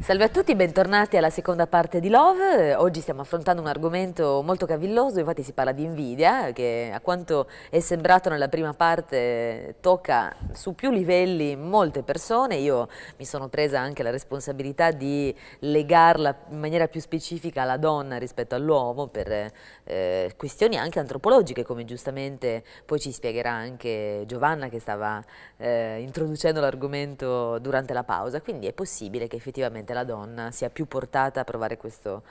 Salve a tutti, bentornati alla seconda parte di Love. Oggi stiamo affrontando un argomento molto cavilloso, infatti si parla di invidia, che a quanto è sembrato nella prima parte tocca su più livelli molte persone. Io mi sono presa anche la responsabilità di legarla in maniera più specifica alla donna rispetto all'uomo per questioni anche antropologiche, come giustamente poi ci spiegherà anche Giovanna che stava introducendo l'argomento durante la pausa. Quindi è possibile che effettivamente la donna sia più portata a provare questo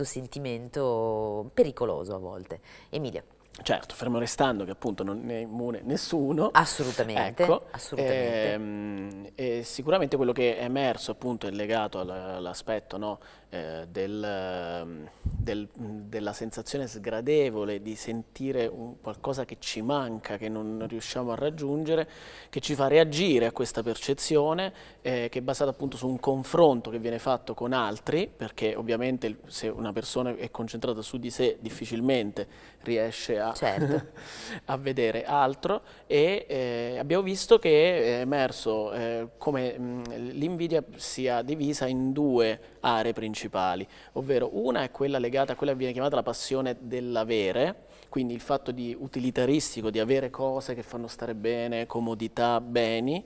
sentimento pericoloso a volte. Emilio. Certo, fermo restando che appunto non è immune nessuno. Assolutamente, Ecco, assolutamente. e sicuramente quello che è emerso appunto è legato all'aspetto, no, della sensazione sgradevole di sentire qualcosa che ci manca, che non riusciamo a raggiungere, che ci fa reagire a questa percezione, che è basata appunto su un confronto che viene fatto con altri, perché ovviamente se una persona è concentrata su di sé difficilmente riesce Certo. a vedere altro, e abbiamo visto che è emerso come l'invidia sia divisa in due aree principali, ovvero una è quella legata a quella che viene chiamata la passione dell'avere, quindi il fatto di utilitaristico, di avere cose che fanno stare bene, comodità, beni,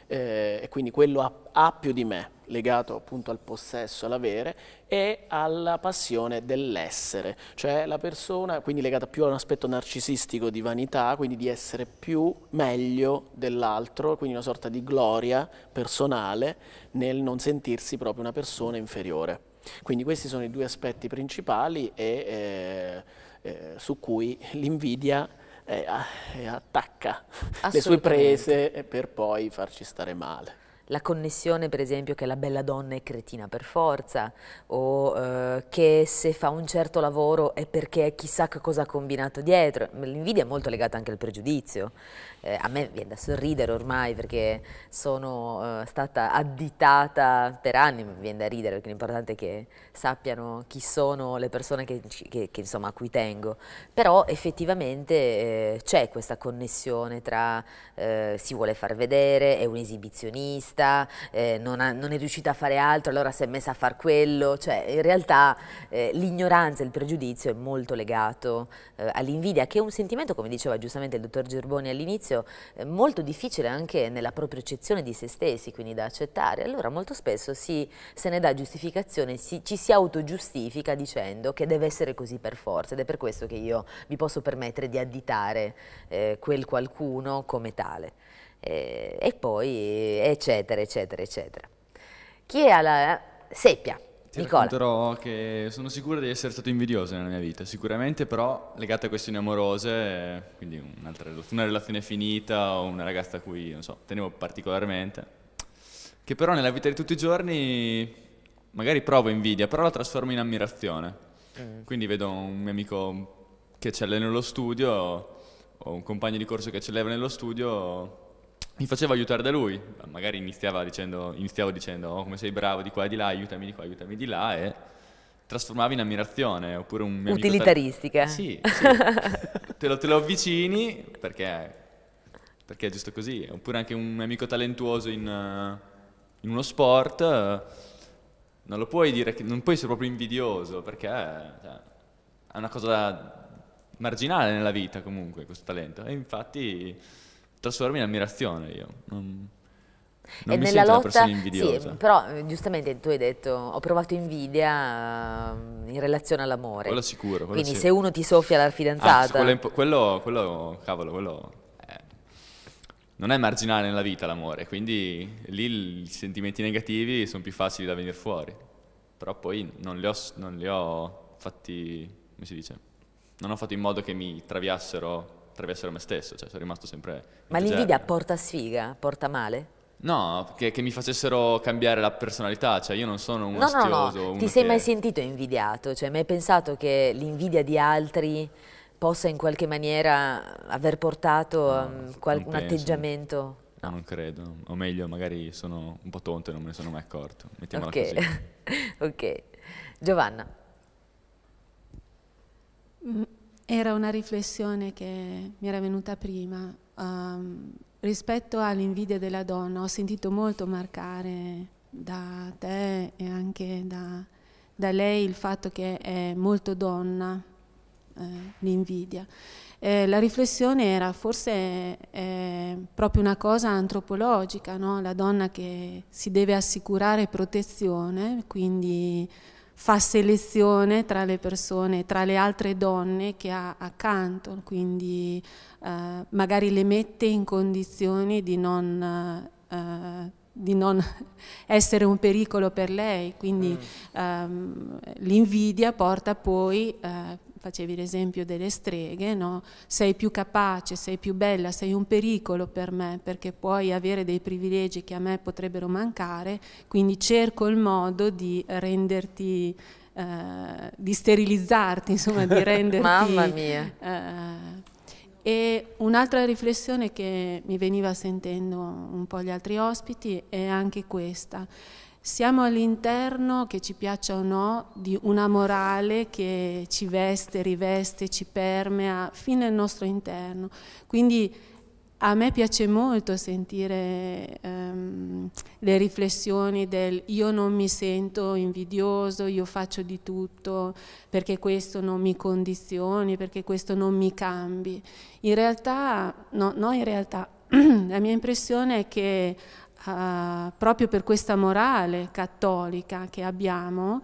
e quindi quello ha più di me, legato appunto al possesso, all'avere, e alla passione dell'essere, cioè la persona, quindi legata più a un aspetto narcisistico di vanità, quindi di essere più meglio dell'altro, quindi una sorta di gloria personale nel non sentirsi proprio una persona inferiore. Quindi questi sono i due aspetti principali su cui l'invidia attacca le sue Assolutamente. prese per poi farci stare male. La connessione, per esempio, che la bella donna è cretina per forza, o che se fa un certo lavoro è perché chissà che cosa ha combinato dietro. L'invidia è molto legata anche al pregiudizio. A me viene da sorridere ormai perché sono stata additata per anni, mi viene da ridere perché l'importante è che sappiano chi sono le persone insomma, a cui tengo. Però effettivamente c'è questa connessione tra si vuole far vedere, è un esibizionista, non è riuscita a fare altro, allora si è messa a far quello, cioè in realtà l'ignoranza e il pregiudizio è molto legato all'invidia, che è un sentimento, come diceva giustamente il dottor Gerboni all'inizio, molto difficile anche nella propria accezione di se stessi, quindi da accettare. Allora molto spesso se ne dà giustificazione, ci si autogiustifica dicendo che deve essere così per forza, ed è per questo che io mi posso permettere di additare quel qualcuno come tale. E poi eccetera, eccetera, eccetera. Chi è alla seppia? Ti Nicola. racconterò che sono sicuro di essere stato invidioso nella mia vita, sicuramente però legate a questioni amorose, quindi una relazione finita o una ragazza a cui, non so, tenevo particolarmente, che però nella vita di tutti i giorni magari provo invidia, però la trasformo in ammirazione. Quindi vedo un mio amico che ci allena nello studio, o un compagno di corso che ci allena nello studio, mi faceva aiutare da lui, magari iniziavo dicendo oh come sei bravo di qua e di qua, aiutami di là, e trasformavo in ammirazione. Oppure un mio amico Utilitaristica. sì, sì, te lo avvicini perché è giusto così. Oppure anche un mio amico talentuoso in uno sport, non lo puoi dire, non puoi essere proprio invidioso perché cioè, è una cosa marginale nella vita comunque questo talento, e infatti trasformo in ammirazione io. E Non mi nella sento una persona lotta, sì, invidiosa. però giustamente tu hai detto ho provato invidia in relazione all'amore, Quello sicuro, quello quindi sì. se uno ti soffia la Ah, quello, fidanzata, cavolo, quello non è marginale nella vita l'amore, quindi lì i sentimenti negativi sono più facili da venire fuori. Però poi non li ho fatti, come si dice? Non ho fatto in modo che mi traviassero me stesso, cioè sono rimasto sempre ma l'invidia integerrimo. porta sfiga, porta male? No, che mi facessero cambiare la personalità, cioè io non sono un No, no, no, astioso, ti uno sei mai che... sentito invidiato? Cioè, mai hai pensato che l'invidia di altri possa in qualche maniera aver portato a No, non un penso, atteggiamento? No, non credo. O meglio, magari sono un po' tonto e non me ne sono mai accorto. Mettiamola ok, così. ok. Giovanna, Mm, Era una riflessione che mi era venuta prima. rispetto all'invidia della donna, ho sentito molto marcare da te e anche da lei il fatto che è molto donna, l'invidia. La riflessione era forse proprio una cosa antropologica, no? La donna che si deve assicurare protezione, quindi fa selezione tra le persone, tra le altre donne che ha accanto, quindi magari le mette in condizioni di non essere un pericolo per lei, quindi l'invidia porta poi, facevi l'esempio delle streghe, no? Sei più capace, sei più bella, sei un pericolo per me perché puoi avere dei privilegi che a me potrebbero mancare, quindi cerco il modo di renderti, di sterilizzarti, insomma, di renderti... Mamma mia! E un'altra riflessione che mi veniva sentendo un po' gli altri ospiti è anche questa. Siamo all'interno, che ci piaccia o no, di una morale che ci veste, riveste, ci permea fino al nostro interno. Quindi a me piace molto sentire le riflessioni del io non mi sento invidioso, io faccio di tutto perché questo non mi condizioni, perché questo non mi cambi. In realtà, la mia impressione è che proprio per questa morale cattolica che abbiamo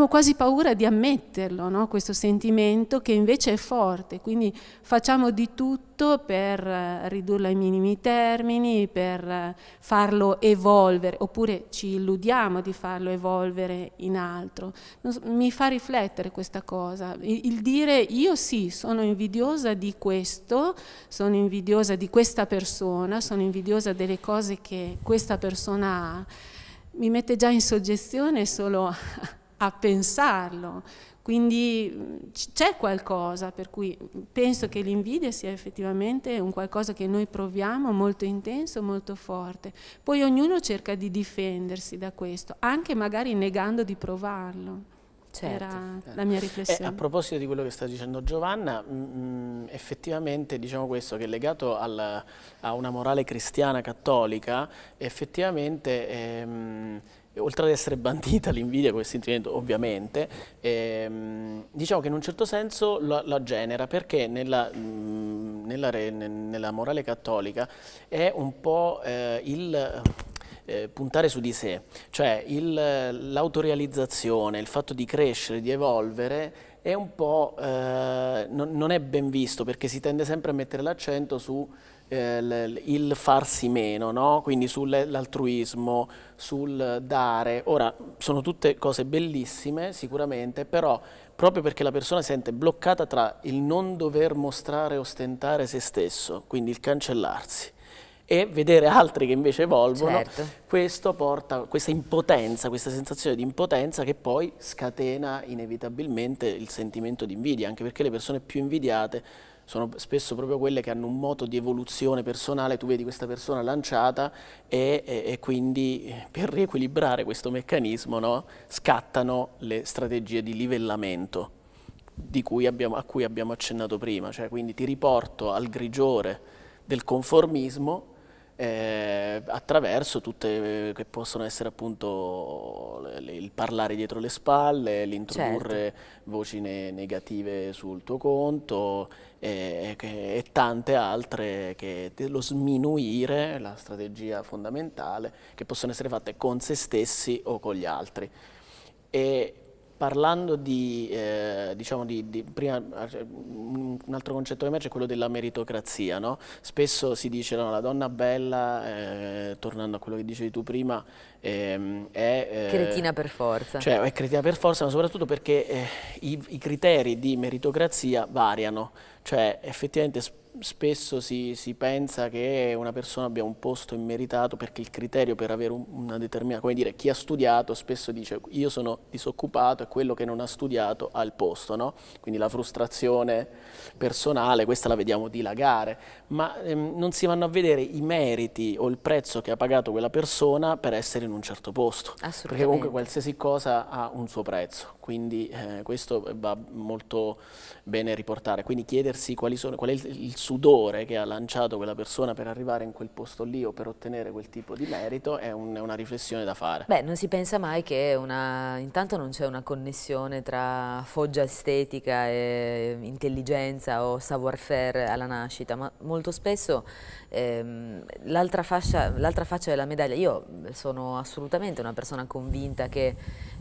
quasi paura di ammetterlo, no? Questo sentimento che invece è forte, quindi facciamo di tutto per ridurlo ai minimi termini, per farlo evolvere, oppure ci illudiamo di farlo evolvere in altro. Mi fa riflettere questa cosa, il dire io sì, sono invidiosa di questo, sono invidiosa di questa persona, sono invidiosa delle cose che questa persona ha, mi mette già in soggezione solo a pensarlo. Quindi c'è qualcosa per cui penso che l'invidia sia effettivamente un qualcosa che noi proviamo molto intenso, molto forte. Poi ognuno cerca di difendersi da questo, anche magari negando di provarlo. Certo. Era la mia riflessione. A proposito di quello che sta dicendo Giovanna, effettivamente diciamo questo, che è legato a una morale cristiana cattolica, effettivamente oltre ad essere bandita l'invidia come sentimento ovviamente, diciamo che in un certo senso la genera, perché nella morale cattolica è un po' il... puntare su di sé, cioè l'autorealizzazione, il fatto di crescere, di evolvere è un po' non è ben visto, perché si tende sempre a mettere l'accento su il farsi meno, no? Quindi sull'altruismo, sul dare. Ora, sono tutte cose bellissime sicuramente, però proprio perché la persona si sente bloccata tra il non dover mostrare, ostentare se stesso, quindi il cancellarsi, e vedere altri che invece evolvono, Certo. questo porta questa impotenza, questa sensazione di impotenza che poi scatena inevitabilmente il sentimento di invidia, anche perché le persone più invidiate sono spesso proprio quelle che hanno un moto di evoluzione personale. Tu vedi questa persona lanciata e quindi per riequilibrare questo meccanismo, no, scattano le strategie di livellamento a cui abbiamo accennato prima, cioè quindi ti riporto al grigiore del conformismo attraverso tutte che possono essere appunto il parlare dietro le spalle, l'introdurre voci negative sul tuo conto e tante altre, che lo sminuire, la strategia fondamentale, che possono essere fatte con se stessi o con gli altri. E parlando diciamo prima, un altro concetto che emerge è quello della meritocrazia, no? Spesso si dice no, la donna bella, tornando a quello che dicevi tu prima, è Cretina per forza. cioè è cretina per forza, ma soprattutto perché i criteri di meritocrazia variano, cioè effettivamente spesso si pensa che una persona abbia un posto immeritato perché il criterio per avere una determinata, come dire, chi ha studiato spesso dice io sono disoccupato e quello che non ha studiato ha il posto, no? Quindi la frustrazione personale, questa la vediamo dilagare, ma non si vanno a vedere i meriti o il prezzo che ha pagato quella persona per essere in un certo posto, perché comunque qualsiasi cosa ha un suo prezzo, quindi questo va molto bene riportare, quindi chiedersi chiedersi qual è il sudore che ha lanciato quella persona per arrivare in quel posto lì o per ottenere quel tipo di merito è una riflessione da fare. Beh, non si pensa mai che intanto non c'è una connessione tra foggia estetica e intelligenza o savoir-faire alla nascita, ma molto spesso l'altra faccia della medaglia, io sono assolutamente una persona convinta che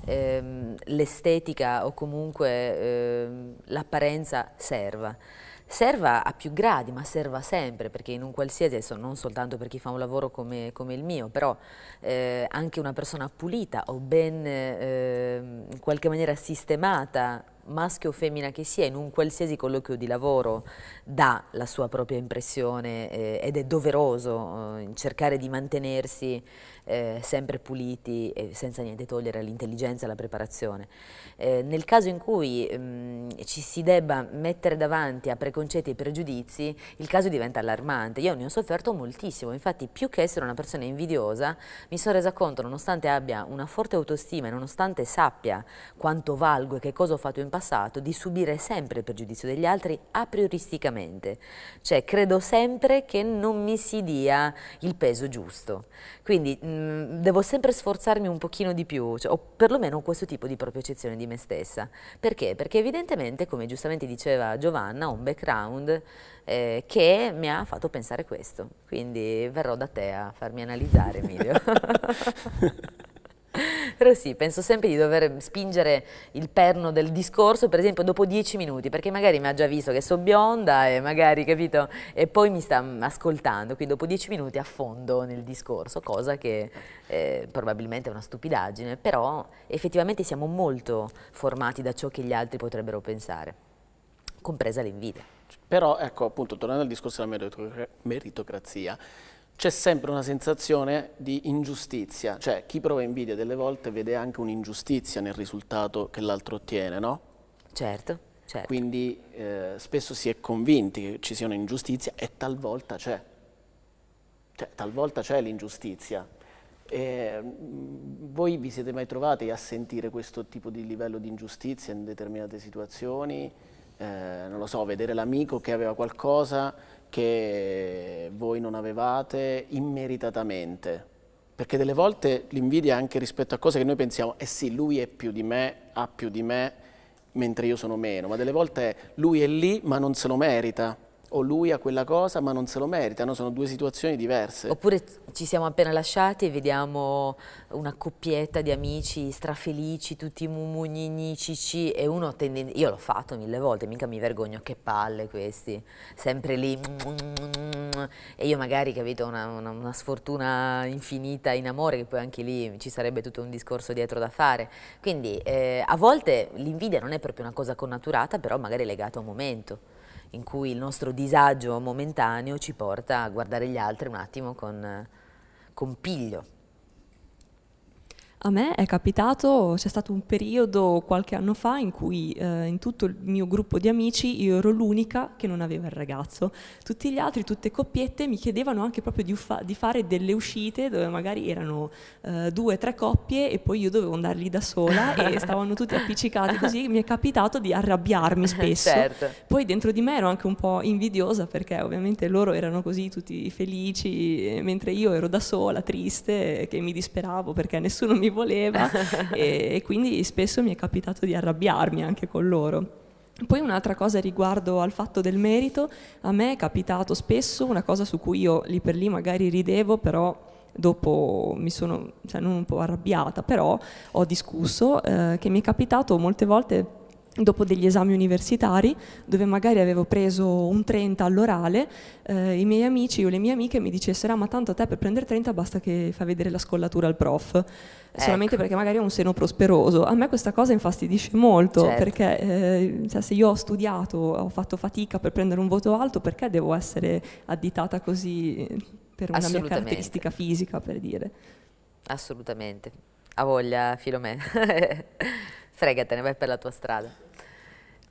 l'estetica o comunque l'apparenza serva a più gradi, ma serva sempre, perché in un qualsiasi, adesso non soltanto per chi fa un lavoro come il mio, però anche una persona pulita o ben in qualche maniera sistemata, maschio o femmina che sia, in un qualsiasi colloquio di lavoro dà la sua propria impressione ed è doveroso cercare di mantenersi sempre puliti e senza niente togliere all'intelligenza e alla preparazione. Nel caso in cui ci si debba mettere davanti a preconcetti e pregiudizi, il caso diventa allarmante. Io ne ho sofferto moltissimo, infatti più che essere una persona invidiosa, mi sono resa conto, nonostante abbia una forte autostima e nonostante sappia quanto valgo e che cosa ho fatto in passato, di subire sempre il pregiudizio degli altri a prioristicamente. Cioè credo sempre che non mi si dia il peso giusto. Quindi devo sempre sforzarmi un pochino di più, cioè, o perlomeno questo tipo di propria eccezione di me stessa. Perché? Perché evidentemente, come giustamente diceva Giovanna, ho un background che mi ha fatto pensare questo. Quindi verrò da te a farmi analizzare, Emilio. Però sì, penso sempre di dover spingere il perno del discorso, per esempio, dopo 10 minuti, perché magari mi ha già visto che sono bionda e magari, capito, e poi mi sta ascoltando, quindi dopo 10 minuti affondo nel discorso, cosa che probabilmente è una stupidaggine, però effettivamente siamo molto formati da ciò che gli altri potrebbero pensare, compresa l'invidia. Però, ecco, appunto, tornando al discorso della meritocrazia, c'è sempre una sensazione di ingiustizia, cioè chi prova invidia delle volte vede anche un'ingiustizia nel risultato che l'altro ottiene, no? Certo, certo. Quindi spesso si è convinti che ci sia un'ingiustizia e talvolta c'è. Cioè, talvolta c'è l'ingiustizia. Voi vi siete mai trovati a sentire questo tipo di livello di ingiustizia in determinate situazioni? Non lo so, vedere l'amico che aveva qualcosa che voi non avevate immeritatamente, perché delle volte l'invidia anche rispetto a cose che noi pensiamo, eh sì, lui è più di me, ha più di me, mentre io sono meno, ma delle volte lui è lì ma non se lo merita, o lui ha quella cosa ma non se lo merita, no? Sono due situazioni diverse. Oppure ci siamo appena lasciati e vediamo una coppietta di amici strafelici, tutti mumugnini, cici, e uno tende, io l'ho fatto 1000 volte, mica mi vergogno, che palle questi, sempre lì, e io magari, capito, una sfortuna infinita in amore, che poi anche lì ci sarebbe tutto un discorso dietro da fare. Quindi a volte l'invidia non è proprio una cosa connaturata, però magari è legata a un momento in cui il nostro disagio momentaneo ci porta a guardare gli altri un attimo con piglio. A me è capitato, c'è stato un periodo qualche anno fa in cui in tutto il mio gruppo di amici io ero l'unica che non aveva il ragazzo. Tutti gli altri, tutte coppiette, mi chiedevano anche proprio di fare delle uscite dove magari erano 2 o 3 coppie e poi io dovevo andare lì da sola e stavano tutti appiccicati così. Mi è capitato di arrabbiarmi spesso. Certo. Poi dentro di me ero anche un po' invidiosa perché ovviamente loro erano così tutti felici mentre io ero da sola, triste, che mi disperavo perché nessuno mi voleva e quindi spesso mi è capitato di arrabbiarmi anche con loro. Poi un'altra cosa riguardo al fatto del merito, a me è capitato spesso una cosa su cui io lì per lì magari ridevo, però dopo mi sono, cioè non un po' arrabbiata, però ho discusso, che mi è capitato molte volte dopo degli esami universitari dove magari avevo preso un 30 all'orale, i miei amici o le mie amiche mi dicessero ma tanto a te per prendere 30 basta che fai vedere la scollatura al prof, solamente perché magari ho un seno prosperoso. A me questa cosa infastidisce molto, certo. Perché cioè, se io ho studiato, ho fatto fatica per prendere un voto alto, perché devo essere additata così per una mia caratteristica fisica, per dire? Assolutamente. A voglia, Filomena. Fregatene, vai per la tua strada.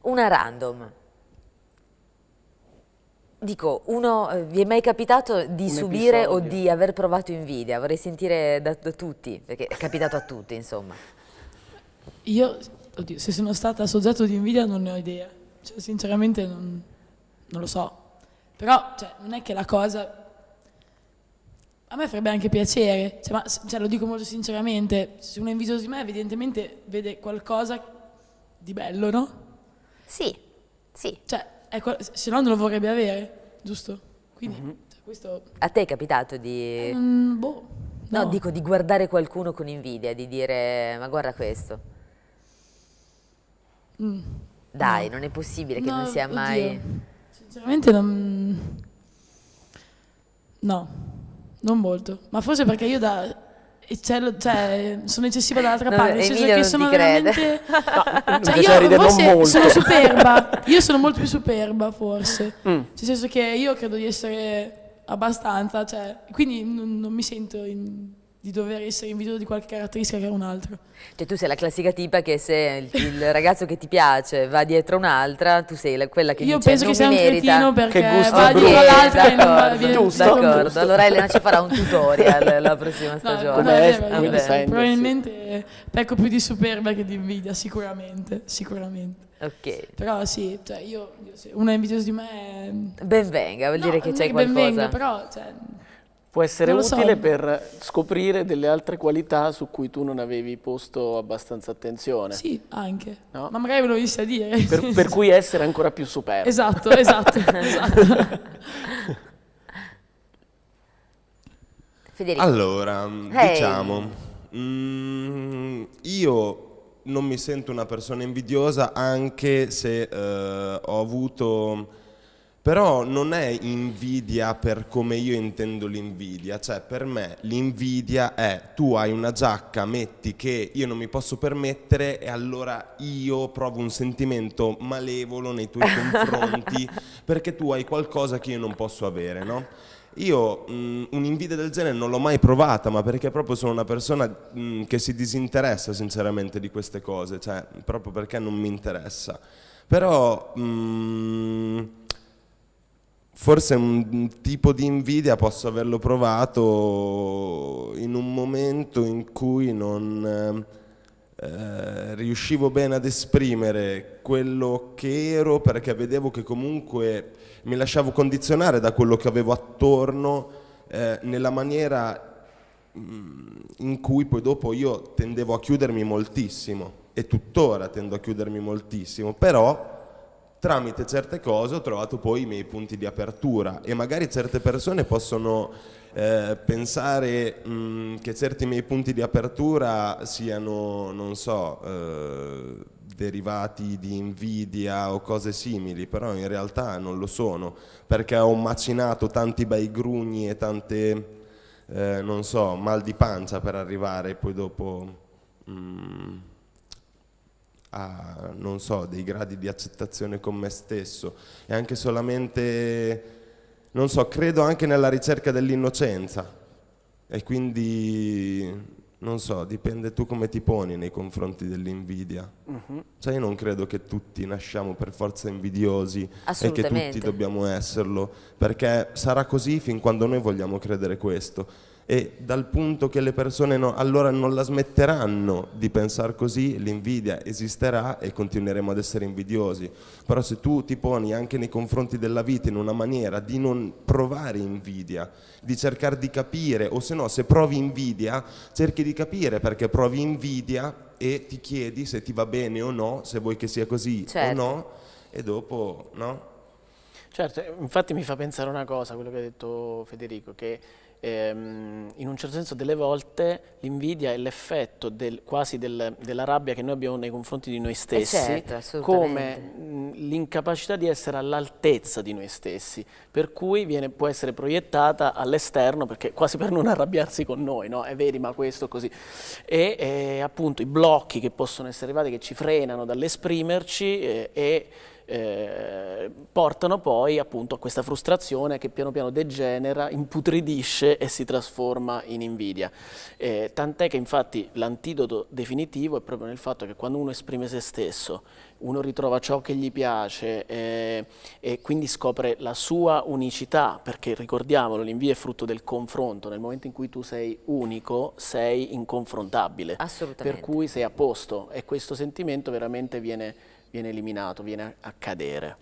Una random. Dico, vi è mai capitato di subire o di aver provato invidia? Vorrei sentire da tutti, perché è capitato a tutti, insomma. Io, oddio, se sono stata soggetto di invidia non ne ho idea. Cioè, sinceramente non non lo so. Però, cioè, non è che la cosa... A me farebbe anche piacere, cioè, lo dico molto sinceramente, se uno è invidioso di me evidentemente vede qualcosa di bello, no? Sì, sì. Cioè, se no non lo vorrebbe avere, giusto? Quindi, cioè, questo... A te è capitato di... boh, No, dico di guardare qualcuno con invidia, di dire ma guarda questo. Dai, non è possibile che non sia mai... Sinceramente no, non molto. Ma forse perché io sono eccessiva dall'altra No, parte, nel senso Emilia che non sono ti crede. veramente... Cioè, io forse sono superba, io sono molto più superba forse, nel senso che io credo di essere abbastanza, cioè, quindi non mi sento di dover essere invidioso di qualche caratteristica che ha un altro. Cioè tu sei la classica tipa che se il ragazzo che ti piace va dietro un'altra, tu sei quella che Io dice penso non che sia mi un merita. cretino perché Che gusto va brutto. dietro l'altra e non D'accordo, viene giusto. d'accordo. Allora Elena ci farà un tutorial la prossima stagione. No, Come è es- vero, come io difendersi. probabilmente pecco più di superba che di invidia, sicuramente. Ok, Però sì, cioè io se uno è invidioso di me... ben venga, vuol dire che non c'è è ben qualcosa. venga, però... Cioè, Può essere non lo so. utile per scoprire delle altre qualità su cui tu non avevi posto abbastanza attenzione. sì, anche. No? Ma magari ve lo viste a dire. Per cui essere ancora più superbo. Esatto. Federico. Allora, Ehi. diciamo, io non mi sento una persona invidiosa anche se ho avuto... Però non è invidia per come io intendo l'invidia, cioè per me l'invidia è tu hai una giacca, metti che io non mi posso permettere e allora io provo un sentimento malevolo nei tuoi confronti perché tu hai qualcosa che io non posso avere, no? Io un'invidia del genere non l'ho mai provata, ma perché proprio sono una persona che si disinteressa sinceramente di queste cose, cioè proprio perché non mi interessa. Però... forse un tipo di invidia posso averlo provato in un momento in cui non riuscivo bene ad esprimere quello che ero perché vedevo che comunque mi lasciavo condizionare da quello che avevo attorno nella maniera in cui poi dopo io tendevo a chiudermi moltissimo e tuttora tendo a chiudermi moltissimo, però tramite certe cose ho trovato poi i miei punti di apertura e magari certe persone possono pensare che certi miei punti di apertura siano, non so, derivati di invidia o cose simili, però in realtà non lo sono, perché ho macinato tanti bei grugni e tante, non so, mal di pancia per arrivare poi dopo... a, non so, dei gradi di accettazione con me stesso e anche solamente, non so, credo anche nella ricerca dell'innocenza e quindi, non so, dipende tu come ti poni nei confronti dell'invidia. Cioè io non credo che tutti nasciamo per forza invidiosi e che tutti dobbiamo esserlo, perché sarà così fin quando noi vogliamo credere questo. E dal punto che le persone allora non la smetteranno di pensare così, l'invidia esisterà e continueremo ad essere invidiosi. Però se tu ti poni anche nei confronti della vita in una maniera di non provare invidia, di cercare di capire, o se no, se provi invidia, cerchi di capire perché provi invidia e ti chiedi se ti va bene o no, se vuoi che sia così o no, e dopo, no? Certo, infatti mi fa pensare una cosa, quello che ha detto Federico, che in un certo senso delle volte l'invidia è l'effetto quasi della rabbia che noi abbiamo nei confronti di noi stessi, certo, come l'incapacità di essere all'altezza di noi stessi, per cui può essere proiettata all'esterno, perché quasi per non arrabbiarsi con noi, no? Vedi, ma questo così. E appunto i blocchi che possono essere arrivati, che ci frenano dall'esprimerci portano poi appunto a questa frustrazione che piano piano degenera, imputridisce e si trasforma in invidia. Tant'è che infatti l'antidoto definitivo è proprio nel fatto che quando uno esprime se stesso, uno ritrova ciò che gli piace e quindi scopre la sua unicità, perché ricordiamolo, l'invidia è frutto del confronto. Nel momento in cui tu sei unico, sei inconfrontabile, assolutamente, per cui sei a posto e questo sentimento veramente viene eliminato, viene a cadere.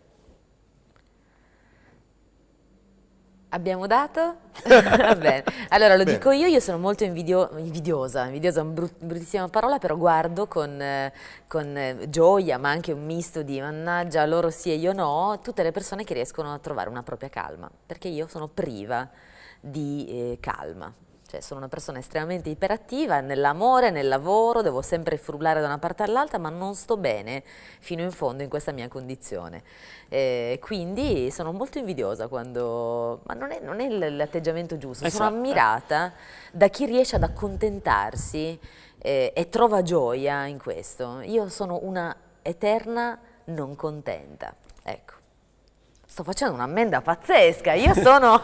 Abbiamo dato? Va bene. Allora lo Bene. dico io sono molto invidiosa è una bruttissima parola, però guardo con gioia, ma anche un misto di mannaggia loro sì e io no, tutte le persone che riescono a trovare una propria calma, perché io sono priva di calma. Cioè, sono una persona estremamente iperattiva nell'amore, nel lavoro, devo sempre frullare da una parte all'altra, ma non sto bene fino in fondo in questa mia condizione. Quindi sono molto invidiosa quando... Ma non è l'atteggiamento giusto, sono ammirata da chi riesce ad accontentarsi e trova gioia in questo. Io sono una eterna non contenta, ecco. Sto facendo un'ammenda pazzesca, io sono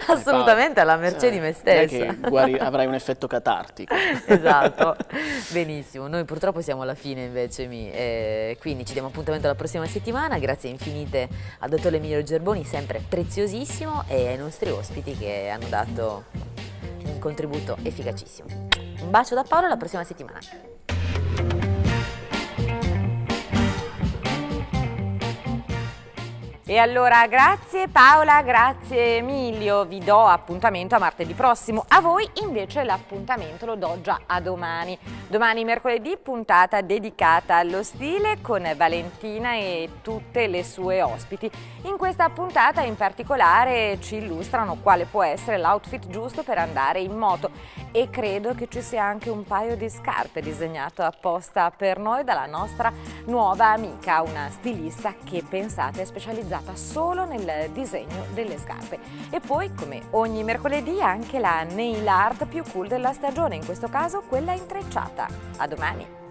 assolutamente alla mercé di me stessa. Che avrai un effetto catartico. Esatto, benissimo. Noi purtroppo siamo alla fine invece, quindi ci diamo appuntamento la prossima settimana. Grazie infinite al dottor Emilio Gerboni, sempre preziosissimo, e ai nostri ospiti che hanno dato un contributo efficacissimo. Un bacio da Paolo, alla prossima settimana. E allora grazie Paola, grazie Emilio, vi do appuntamento a martedì prossimo. A voi invece l'appuntamento lo do già a domani. Domani mercoledì puntata dedicata allo stile con Valentina e tutte le sue ospiti. In questa puntata in particolare ci illustrano quale può essere l'outfit giusto per andare in moto, e credo che ci sia anche un paio di scarpe disegnato apposta per noi dalla nostra nuova amica, una stilista che, pensate, è specializzata solo nel disegno delle scarpe. E poi, come ogni mercoledì, anche la nail art più cool della stagione, in questo caso quella intrecciata. A domani!